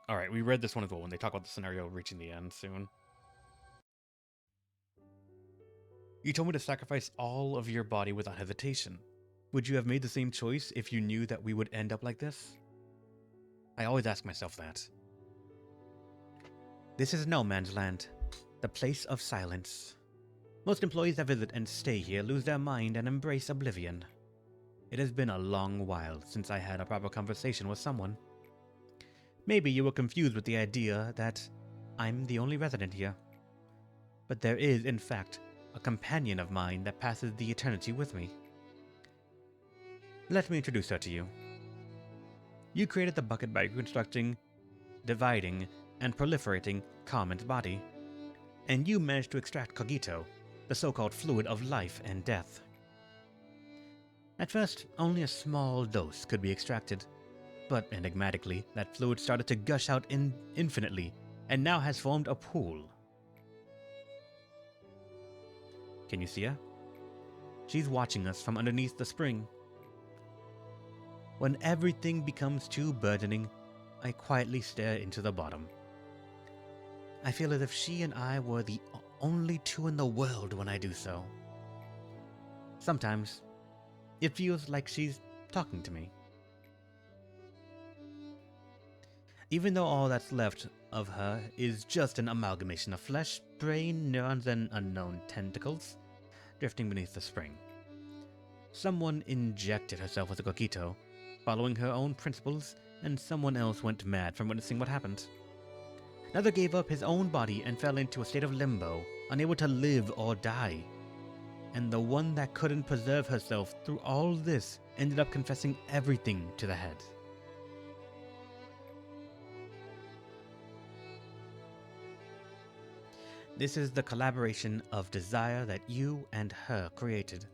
Alright, we read this one as well when they talk about the scenario reaching the end soon. You told me to sacrifice all of your body without hesitation. Would you have made the same choice if you knew that we would end up like this? I always ask myself that. This is no man's land, the place of silence. Most employees that visit and stay here lose their mind and embrace oblivion. It has been a long while since I had a proper conversation with someone. Maybe you were confused with the idea that I'm the only resident here. But there is, in fact, a companion of mine that passes the eternity with me. Let me introduce her to you. You created the bucket by constructing, dividing, and proliferating Carmen's body. And you managed to extract Cogito, the so-called fluid of life and death. At first, only a small dose could be extracted, but enigmatically, that fluid started to gush out infinitely, and now has formed a pool. Can you see her? She's watching us from underneath the spring. When everything becomes too burdening, I quietly stare into the bottom. I feel as if she and I were the only two in the world when I do so. Sometimes, it feels like she's talking to me. Even though all that's left of her is just an amalgamation of flesh, brain, neurons, and unknown tentacles drifting beneath the spring. Someone injected herself with a coquito, following her own principles, and someone else went mad from witnessing what happened. Another gave up his own body and fell into a state of limbo, unable to live or die. And the one that couldn't preserve herself through all this ended up confessing everything to the head. This is the collaboration of desire that you and her created.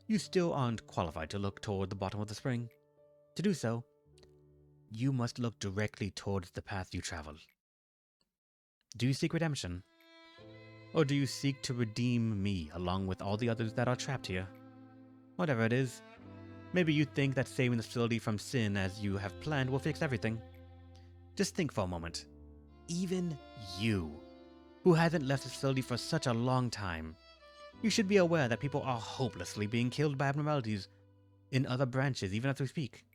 You still aren't qualified to look toward the bottom of the spring. To do so, you must look directly towards the path you travel. Do you seek redemption? Or do you seek to redeem me along with all the others that are trapped here? Whatever it is, maybe you think that saving the facility from sin as you have planned will fix everything. Just think for a moment. Even you, who hasn't left the facility for such a long time, you should be aware that people are hopelessly being killed by abnormalities in other branches even as we speak.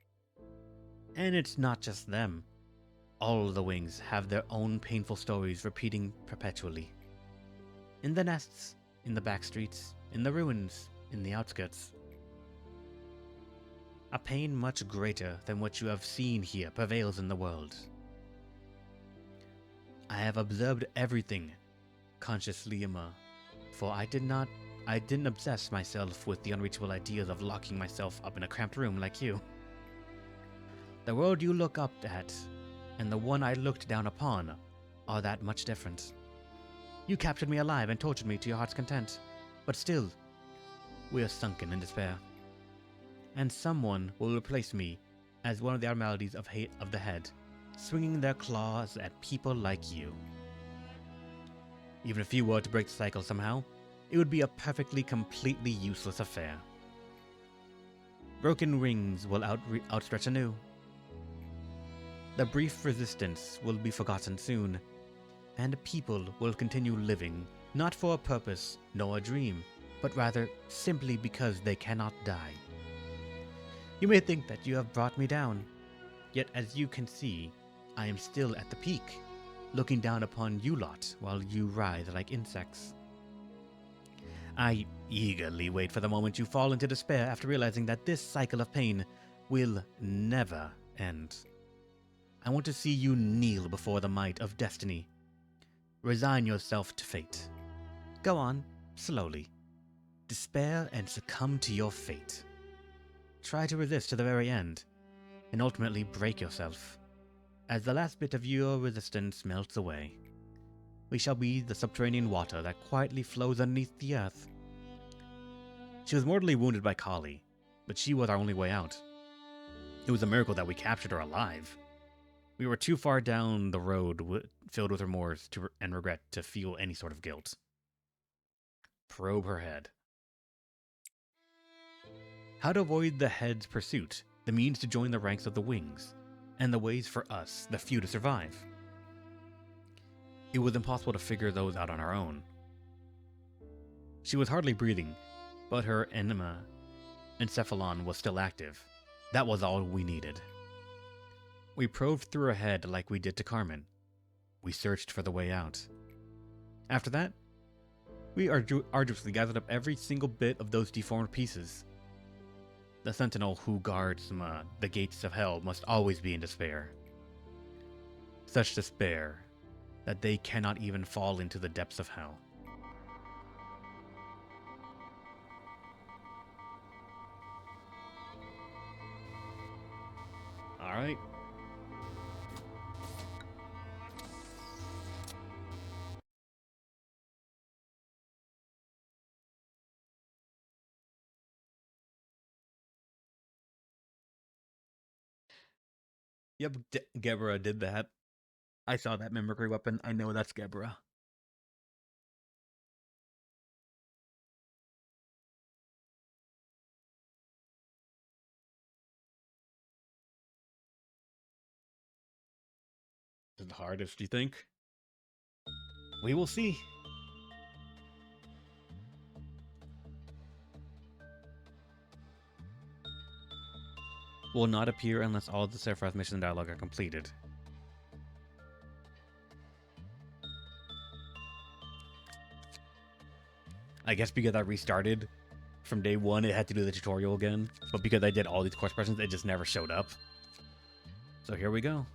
And it's not just them. All the wings have their own painful stories repeating perpetually. In the nests, in the back streets, in the ruins, in the outskirts. A pain much greater than what you have seen here prevails in the world. I have observed everything, consciously, Emma, for I didn't obsess myself with the unreachable ideas of locking myself up in a cramped room like you. The world you look up at, and the one I looked down upon, are that much different. You captured me alive and tortured me to your heart's content, but still, we are sunken in despair. And someone will replace me as one of the abnormalities of hate of the head, swinging their claws at people like you. Even if you were to break the cycle somehow, it would be a perfectly, completely useless affair. Broken wings will outstretch anew. The brief resistance will be forgotten soon, and people will continue living, not for a purpose nor a dream, but rather simply because they cannot die. You may think that you have brought me down, yet as you can see, I am still at the peak, looking down upon you lot while you writhe like insects. I eagerly wait for the moment you fall into despair after realizing that this cycle of pain will never end. I want to see you kneel before the might of destiny. Resign yourself to fate. Go on, slowly. Despair and succumb to your fate. Try to resist to the very end, and ultimately break yourself. As the last bit of your resistance melts away, we shall be the subterranean water that quietly flows underneath the earth. She was mortally wounded by Kali, but she was our only way out. It was a miracle that we captured her alive. We were too far down the road filled with remorse and regret to feel any sort of guilt. Probe her head. How to avoid the head's pursuit, the means to join the ranks of the wings. and the ways for us, the few, to survive. It was impossible to figure those out on our own. She was hardly breathing, but her encephalon was still active. That was all we needed. We probed through her head like we did to Carmen. We searched for the way out. After that, we arduously gathered up every single bit of those deformed pieces. The sentinel who guards the gates of hell must always be in despair. Such despair that they cannot even fall into the depths of hell. All right. Yep, Gebra did that. I saw that mimicry weapon. I know that's Gebra. Is it the hardest, do you think? We will see. Will not appear unless all the Sephiroth mission dialogue are completed. I guess because I restarted from day one, it had to do the tutorial again. But because I did all these course questions, it just never showed up. So here we go.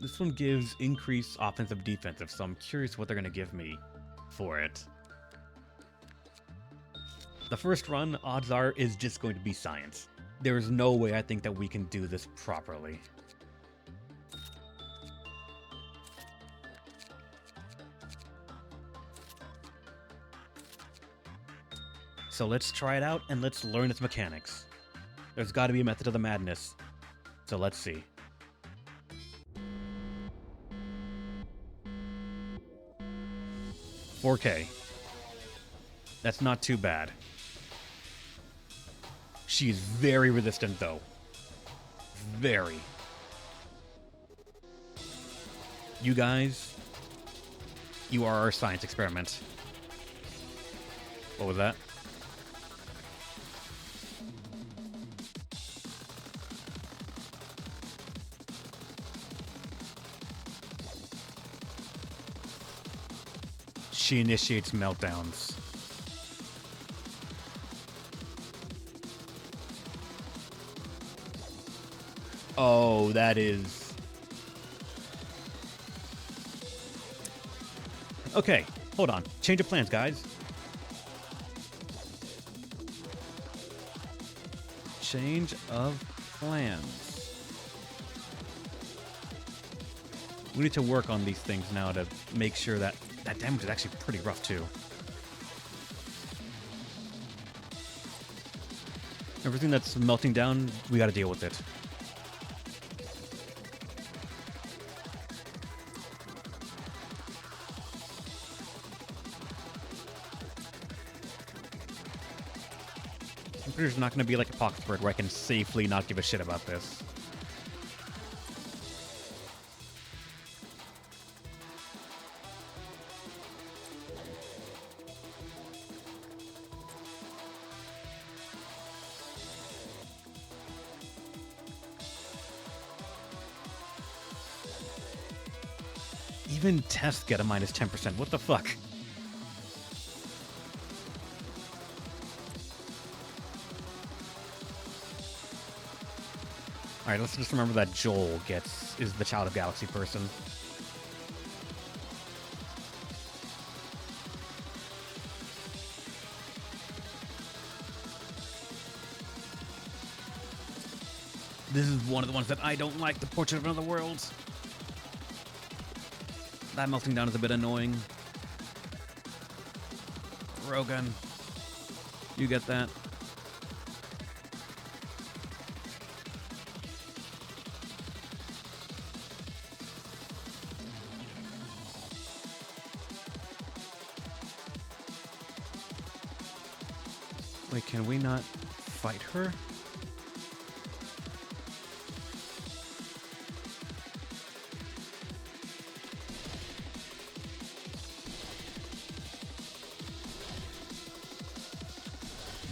This one gives increased offensive defensive, so I'm curious what they're going to give me for it. The first run, odds are, is just going to be science. There is no way I think that we can do this properly. So let's try it out and let's learn its mechanics. There's got to be a method to the madness. So let's see. $4K. That's not too bad. She is very resistant, though. Very. You guys, you are our science experiment. What was that? She initiates meltdowns. Oh, that is... Okay, hold on. Change of plans, guys. Change of plans. We need to work on these things now to make sure that that damage is actually pretty rough, too. Everything that's melting down, we gotta deal with it. I'm pretty sure there's not gonna be like a pocket spread where I can safely not give a shit about this. Even tests get a minus 10%. What the fuck? Alright, let's just remember that Joel is the Child of Galaxy person. This is one of the ones that I don't like, the Portrait of Another World. That melting down is a bit annoying. Rogan, you get that? Wait, can we not fight her?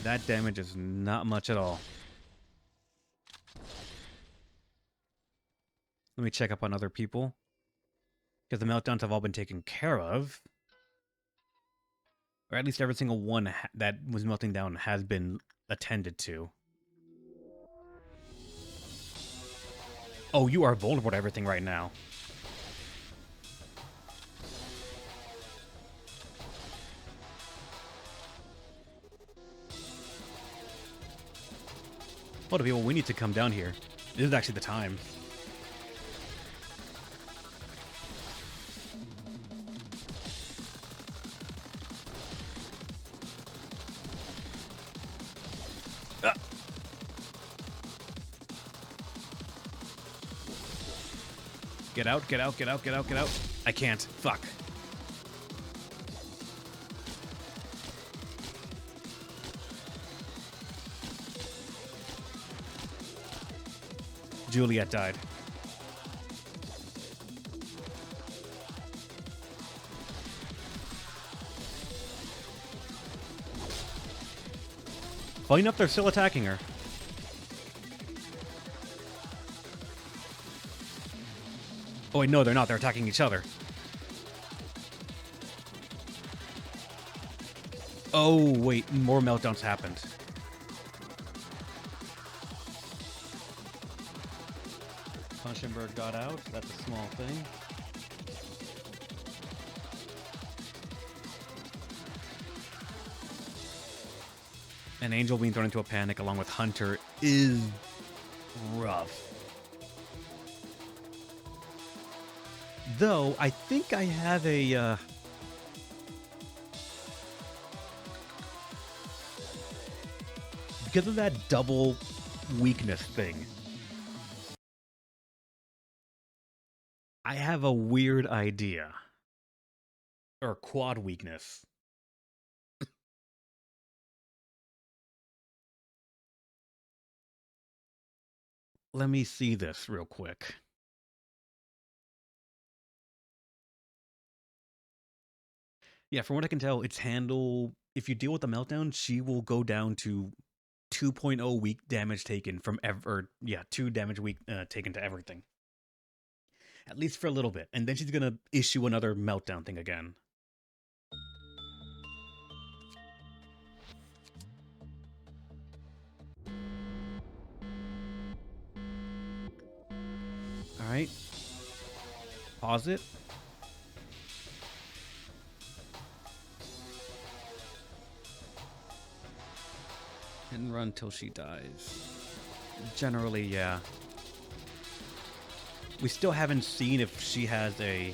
That damage is not much at all. Let me check up on other people. Because the meltdowns have all been taken care of. Or at least every single one that was melting down has been attended to. Oh, you are vulnerable to everything right now. Hold on, people, we need to come down here. This is actually the time. Ah. Get out, get out, get out, get out, get out. I can't. Fuck. Juliet died. Funny enough, they're still attacking her. Oh wait, no, they're not. They're attacking each other. Oh wait, more meltdowns happened. Punchenberg got out. That's a small thing. An angel being thrown into a panic along with Hunter is rough. Though, I think I have a... because of that double weakness thing, I have a weird idea. Or quad weakness. Let me see this real quick. Yeah, from what I can tell, it's handle... if you deal with the meltdown, she will go down to 2.0 weak damage taken from ever... yeah, 2 damage weak taken to everything. At least for a little bit. And then she's gonna issue another meltdown thing again. Alright. Pause it. And run till she dies. Generally, yeah. We still haven't seen if she has a...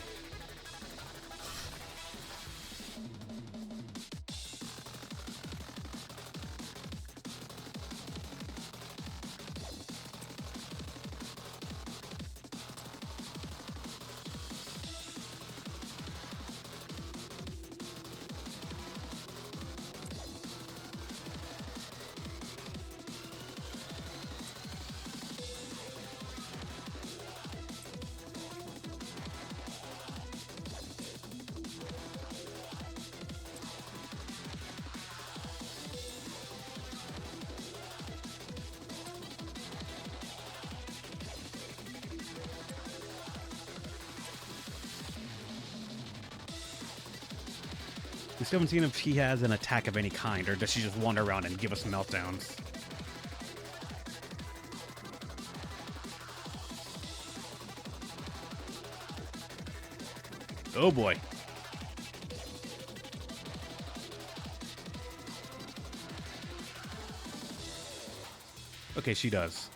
We still haven't seen if she has an attack of any kind, or does she just wander around and give us meltdowns? Oh boy. Okay, she does.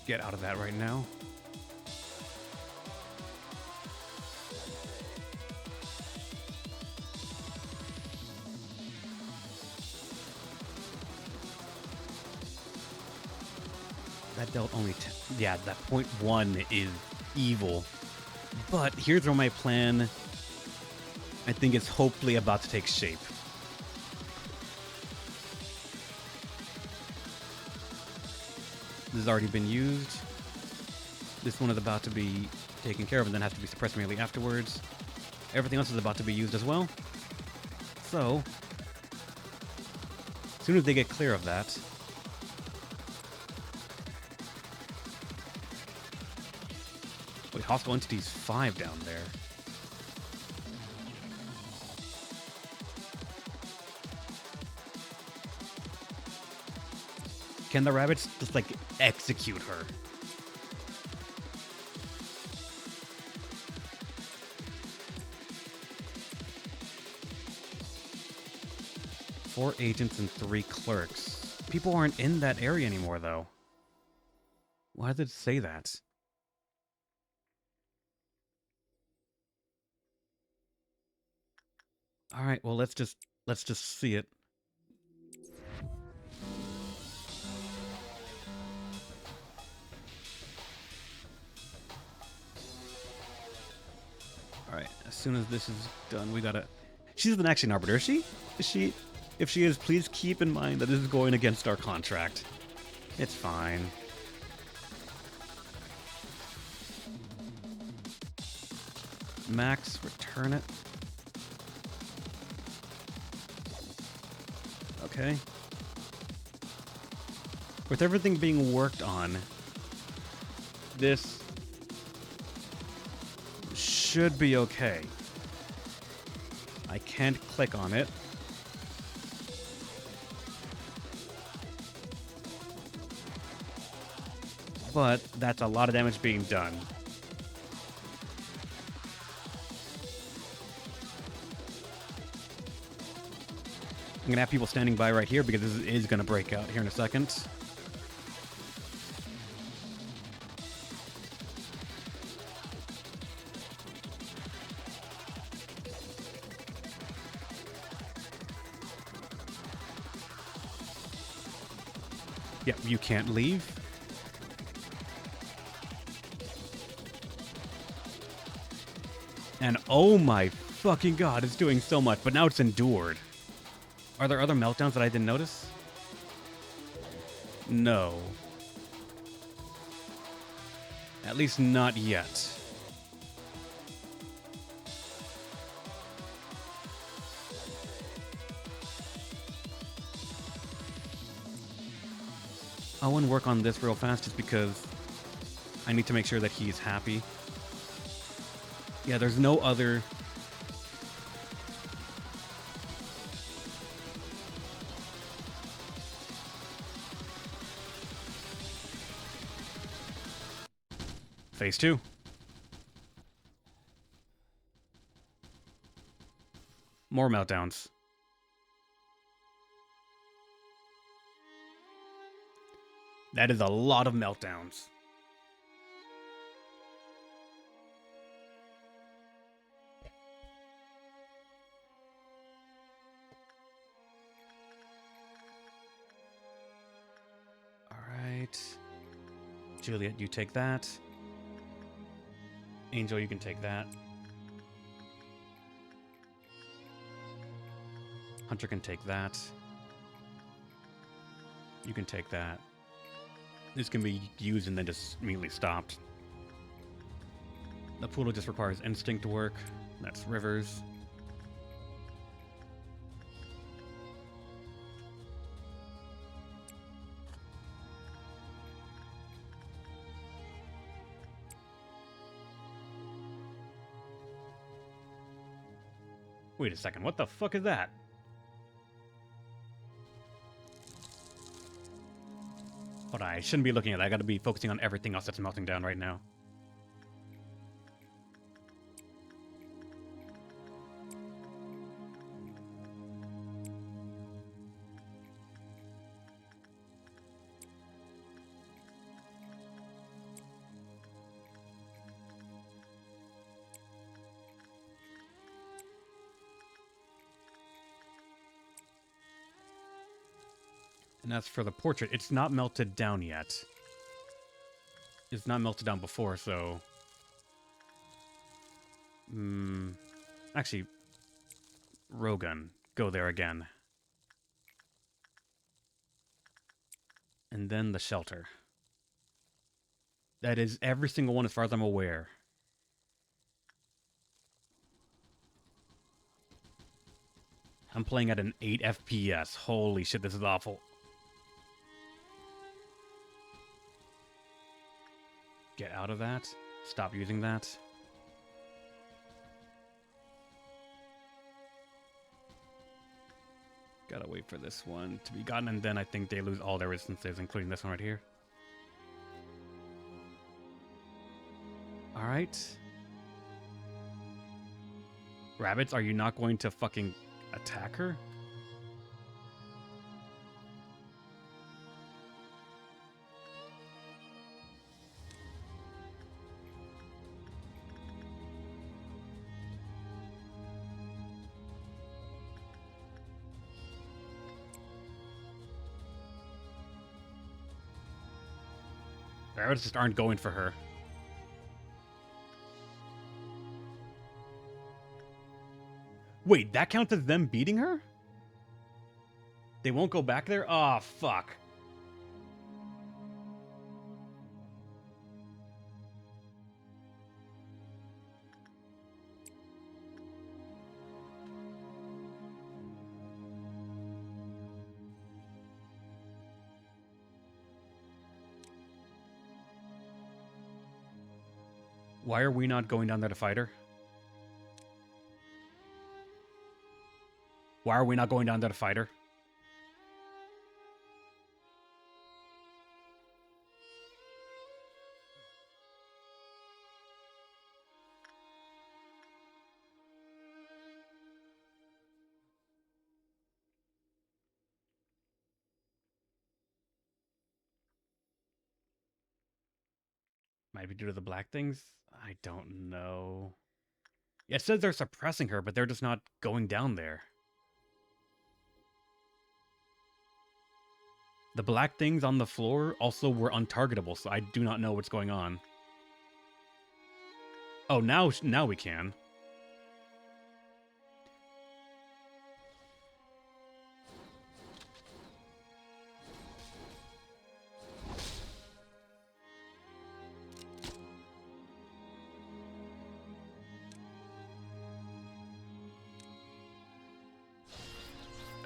Get out of that right now. That dealt only... yeah, that .1 is evil. But here's where my plan, I think, is hopefully about to take shape. This has already been used. This one is about to be taken care of and then has to be suppressed immediately afterwards. Everything else is about to be used as well. So, as soon as they get clear of that, wait, hostile entities 5 down there. Can the rabbits just, like, execute her? Four agents and 3 clerks. People aren't in that area anymore, though. Why did it say that? All right, well, let's just see it. All right, as soon as this is done, we gotta... She's an action arbiter, is she? Is she... If she is, please keep in mind that this is going against our contract. It's fine. Max, return it. Okay. With everything being worked on, this should be okay. I can't click on it. But that's a lot of damage being done. I'm gonna have people standing by right here because this is gonna break out here in a second. Yep, you can't leave. And oh my fucking god, it's doing so much, but now it's endured. Are there other meltdowns that I didn't notice? No. At least not yet. I want to work on this real fast just because I need to make sure that he's happy. Yeah, there's no other... Phase 2. More meltdowns. That is a lot of meltdowns. All right. Juliet, you take that. Angel, you can take that. Hunter can take that. You can take that. This can be used and then just immediately stopped. The poodle just requires instinct to work. That's Rivers. Wait a second, what the fuck is that? Hold on, I shouldn't be looking at that. I gotta be focusing on everything else that's melting down right now. And as for the portrait, it's not melted down yet. It's not melted down before, so... Actually, Rogan, go there again. And then the shelter. That is every single one as far as I'm aware. I'm playing at an 8 FPS. Holy shit, this is awful. Get out of that. Stop using that. Gotta wait for this one to be gotten, and then I think they lose all their instances, including this one right here. Alright. Rabbits, are you not going to fucking attack her? Rabbits just aren't going for her. Wait, that counts as them beating her? They won't go back there? Oh, fuck. Why are we not going down there to fight her? Why are we not going down there to fight her? Might be due to the black things? I don't know. It says they're suppressing her, but they're just not going down there. The black things on the floor also were untargetable, so I do not know what's going on. Oh, now we can.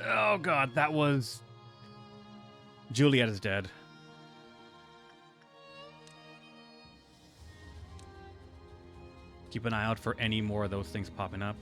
Oh god, that was... Juliet is dead. Keep an eye out for any more of those things popping up.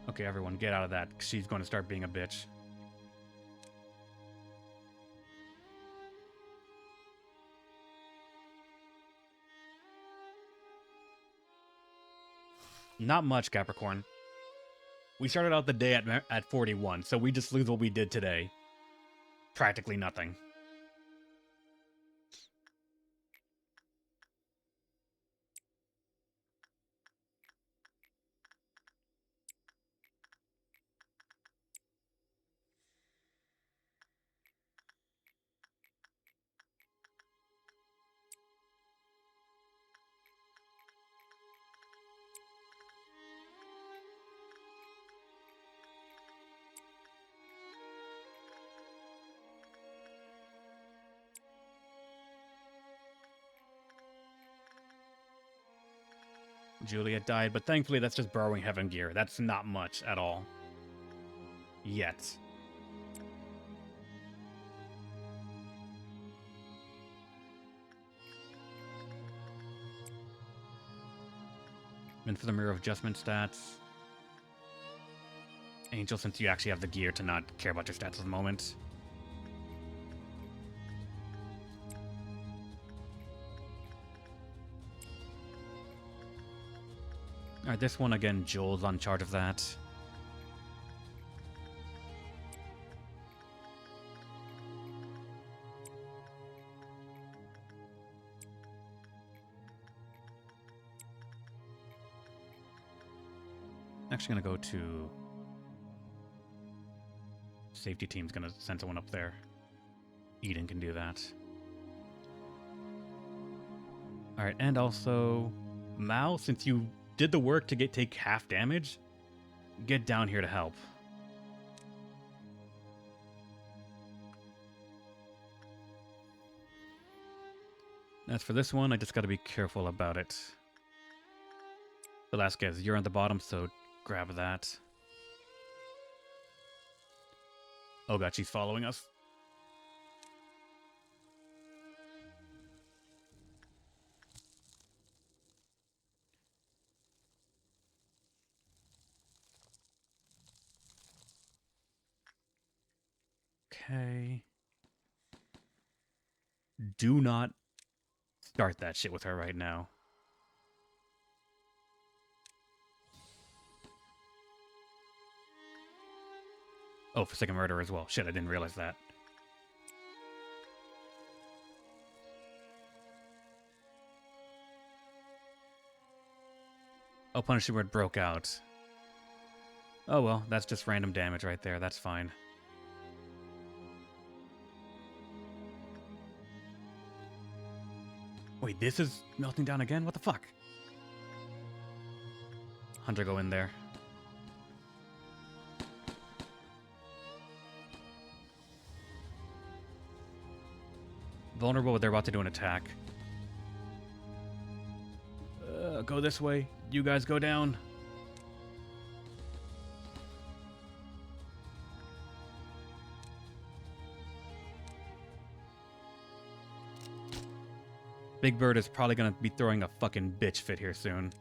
Okay, everyone, get out of that. She's going to start being a bitch. Not much, Capricorn. We started out the day at 41, so we just lose what we did today. Practically nothing. Juliet died, but thankfully that's just borrowing heaven gear. That's not much at all. Yet. And for the Mirror of Adjustment stats. Angel, since you actually have the gear to not care about your stats at the moment. Alright, this one again, Joel's on charge of that. Actually gonna go to... Safety team's gonna send someone up there. Eden can do that. Alright, and also... Mao, since you did the work to take half damage, get down here to help. As for this one, I just gotta be careful about it. Velasquez, you're on the bottom, so grab that. Oh god, she's following us. Okay. Do not start that shit with her right now. Oh, for second murder as well. Shit, I didn't realize that. Oh, Punisher Word broke out. Oh well, that's just random damage right there. That's fine. Wait, this is melting down again? What the fuck? Hunter, go in there. Vulnerable, but they're about to do an attack. Go this way. You guys go down. Big Bird is probably gonna be throwing a fucking bitch fit here soon.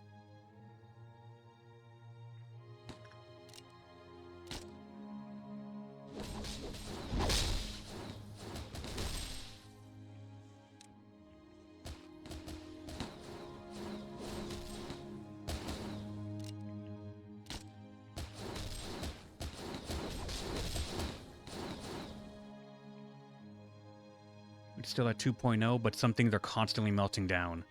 Still at 2.0, but some things are constantly melting down.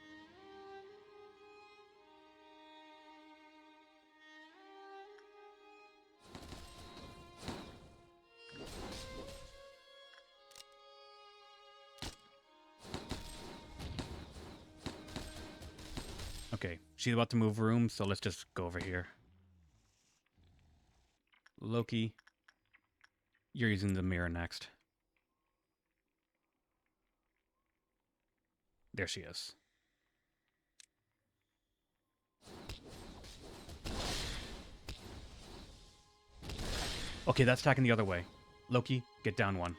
Okay, she's about to move rooms, so let's just go over here. Loki, you're using the mirror next. There she is. Okay, that's attacking the other way. Loki, get down one.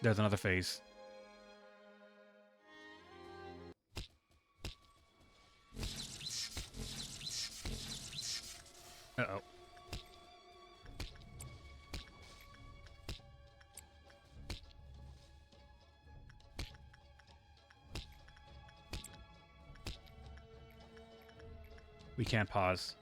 There's another phase. Uh-oh. We can't pause.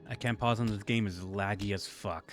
I can't pause on this game, is laggy as fuck.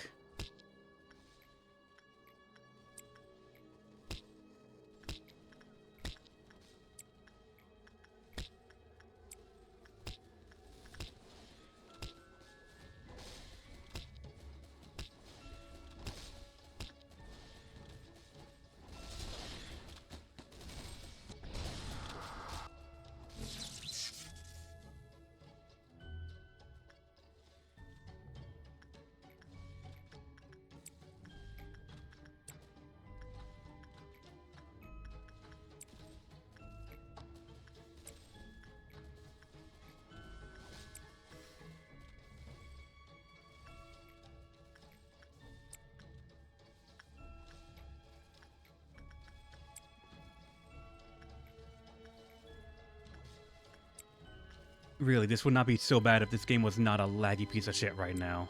Really, this would not be so bad if this game was not a laggy piece of shit right now.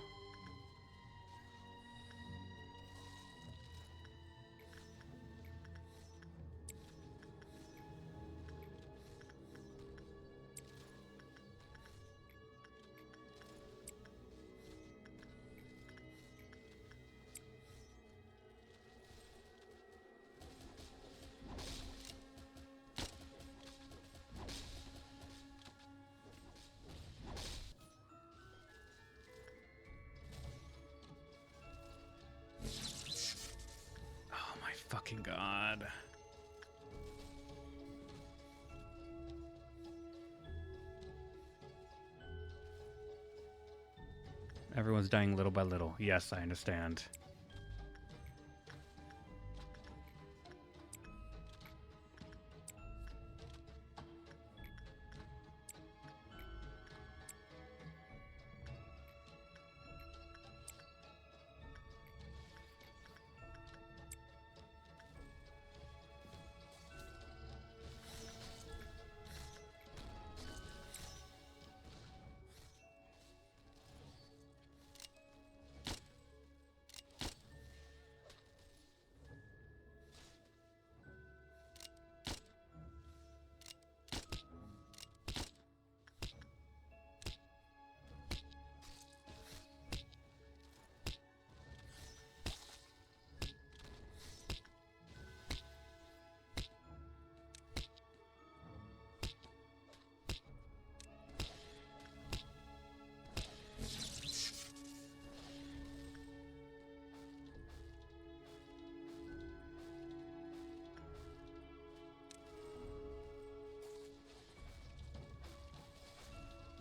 fucking god. Everyone's dying little by little. Yes, I understand.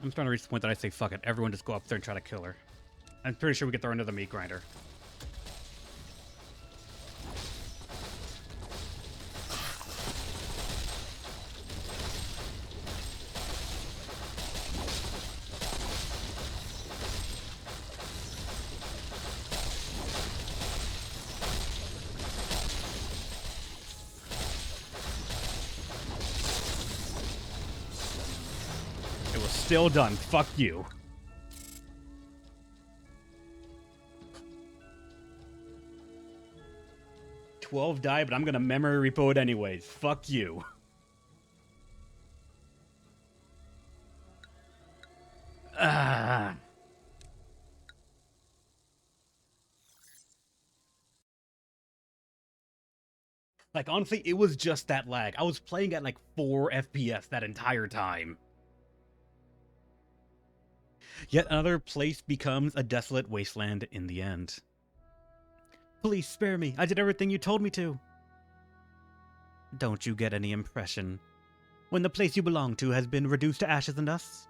I'm starting to reach the point that I say, fuck it, everyone just go up there and try to kill her. I'm pretty sure we get thrown into the meat grinder. It was still done. Fuck you. Die, but I'm gonna memory repo it anyways. Fuck you. Ah. Like, honestly, it was just that lag. I was playing at like 4 FPS that entire time. Yet another place becomes a desolate wasteland in the end. Please spare me. I did everything you told me to. Don't you get any impression when the place you belong to has been reduced to ashes and dust?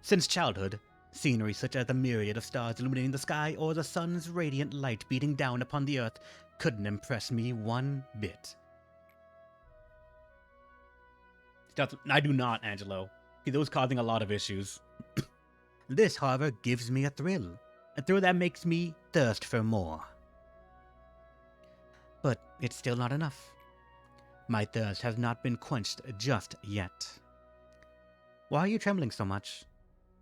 Since childhood, scenery such as the myriad of stars illuminating the sky or the sun's radiant light beating down upon the earth couldn't impress me one bit. I do not, Angelo. That was causing a lot of issues. This, however, gives me a thrill that makes me thirst for more. But it's still not enough. My thirst has not been quenched just yet. Why are you trembling so much?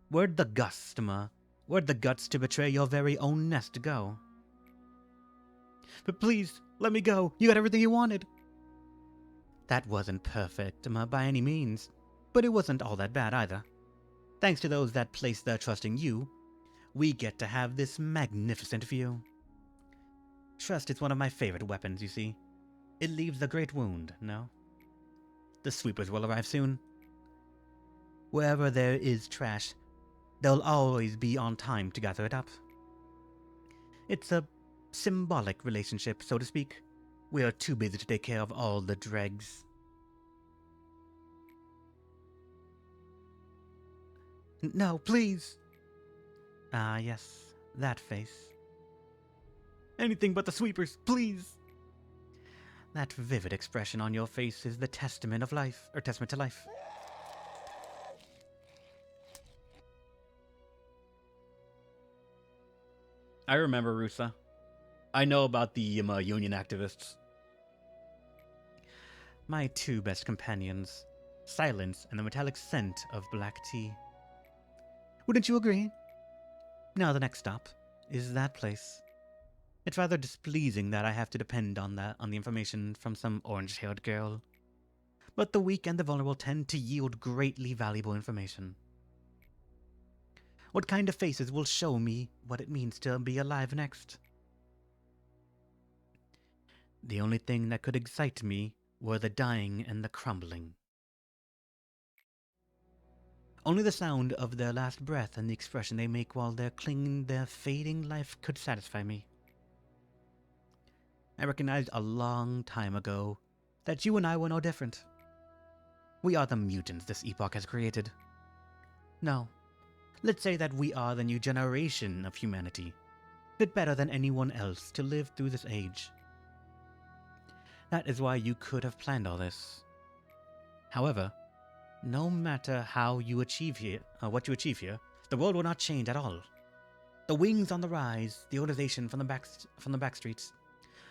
Where'd the guts to betray your very own nest go? But please, let me go. You got everything you wanted. That wasn't perfect, by any means, but it wasn't all that bad either. Thanks to those that place their trust in you, we get to have this magnificent view. Trust is one of my favorite weapons, you see. It leaves a great wound, no? The sweepers will arrive soon. Wherever there is trash, they'll always be on time to gather it up. It's a symbolic relationship, so to speak. We are too busy to take care of all the dregs. No, please! Ah, yes, that face. Anything but the sweepers, please! That vivid expression on your face is the testament to life. I remember, Rusa. I know about the union activists. My two best companions, silence and the metallic scent of black tea. Wouldn't you agree? Now the next stop is that place. It's rather displeasing that I have to depend on the information from some orange-haired girl. But the weak and the vulnerable tend to yield greatly valuable information. What kind of faces will show me what it means to be alive next? The only thing that could excite me were the dying and the crumbling. Only the sound of their last breath and the expression they make while they're clinging their fading life could satisfy me. I recognized a long time ago that you and I were no different. We are the mutants this epoch has created. No, let's say that we are the new generation of humanity, fit better than anyone else to live through this age. That is why you could have planned all this. However, no matter how you achieve here, what you achieve here, the world will not change at all. The wings on the rise, the organization from the back streets,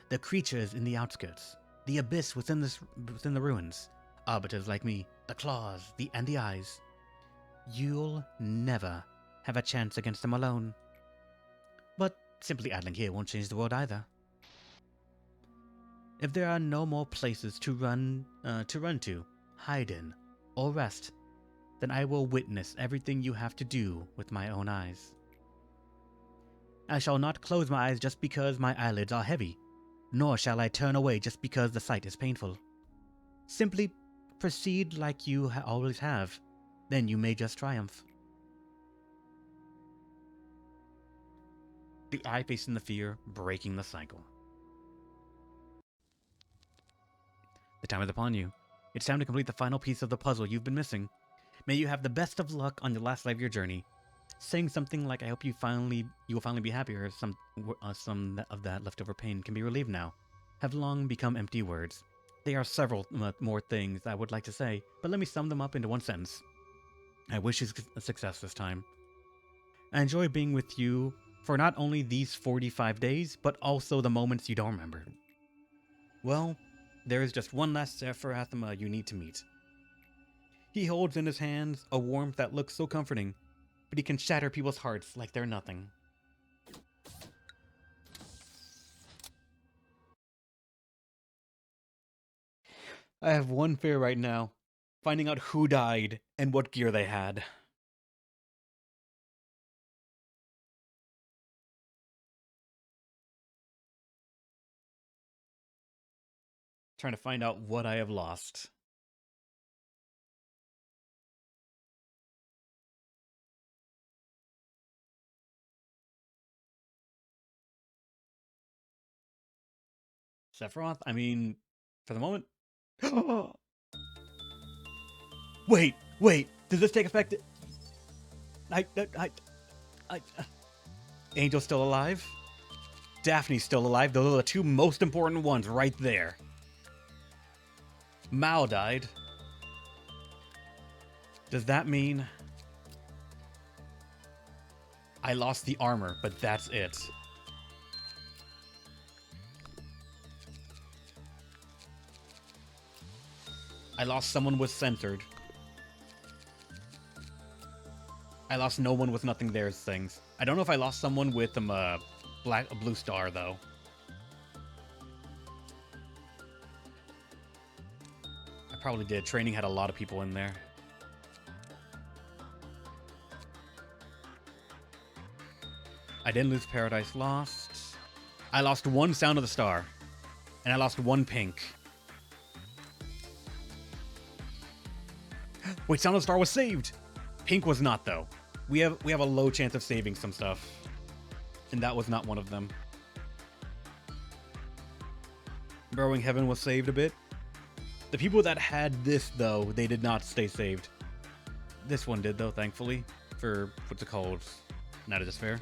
the creatures in the outskirts, the abyss within the ruins, arbiters like me, the claws, and the eyes. You'll never have a chance against them alone. But simply idling here won't change the world either. If there are no more places to run to, hide in, or rest, then I will witness everything you have to do with my own eyes. I shall not close my eyes just because my eyelids are heavy, nor shall I turn away just because the sight is painful. Simply proceed like you always have, then you may just triumph. The eye facing the fear, breaking the cycle. The time is upon you. It's time to complete the final piece of the puzzle you've been missing. May you have the best of luck on your last leg of your journey. Saying something like, I hope you will finally be happier, or some of that leftover pain can be relieved now, have long become empty words. There are several more things I would like to say, but let me sum them up into one sentence. I wish you success this time. I enjoy being with you for not only these 45 days, but also the moments you don't remember. Well, there is just one last Sephiroth you need to meet. He holds in his hands a warmth that looks so comforting, but he can shatter people's hearts like they're nothing. I have one fear right now, finding out who died and what gear they had. Trying to find out what I have lost. Sephiroth? I mean, for the moment... Wait! Does this take effect? Angel's still alive? Daphne's still alive. Those are the two most important ones right there. Mao died. Does that mean... I lost the armor, but that's it. I lost someone with censored. I lost no one with nothing there's things. I don't know if I lost someone with a blue star though. I probably did. Training had a lot of people in there. I didn't lose Paradise Lost. I lost one Sound of the Star. And I lost one Pink. Wait, Sound of the Star was saved! Pink was not, though. We have a low chance of saving some stuff. And that was not one of them. Burrowing Heaven was saved a bit. The people that had this, though, they did not stay saved. This one did, though, thankfully. For, what's it called? Not a Despair.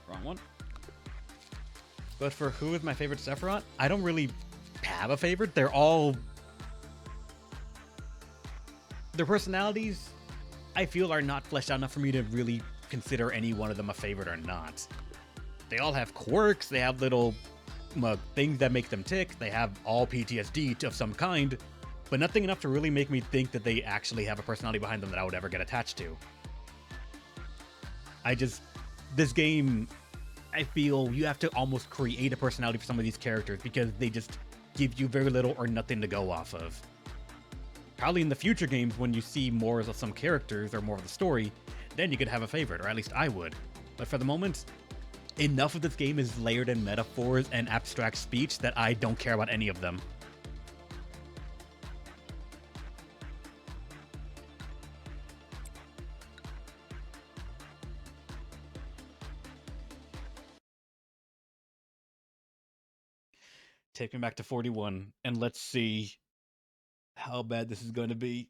Wrong one. But for who is my favorite Sephiroth? I don't really have a favorite. They're all... Their personalities, I feel, are not fleshed out enough for me to really consider any one of them a favorite or not. They all have quirks, they have little things that make them tick, they have all PTSD of some kind, but nothing enough to really make me think that they actually have a personality behind them that I would ever get attached to. This game, I feel you have to almost create a personality for some of these characters because they just give you very little or nothing to go off of. Probably in the future games, when you see more of some characters or more of the story, then you could have a favorite, or at least I would. But for the moment, enough of this game is layered in metaphors and abstract speech that I don't care about any of them. Take me back to 41, and let's see how bad this is going to be.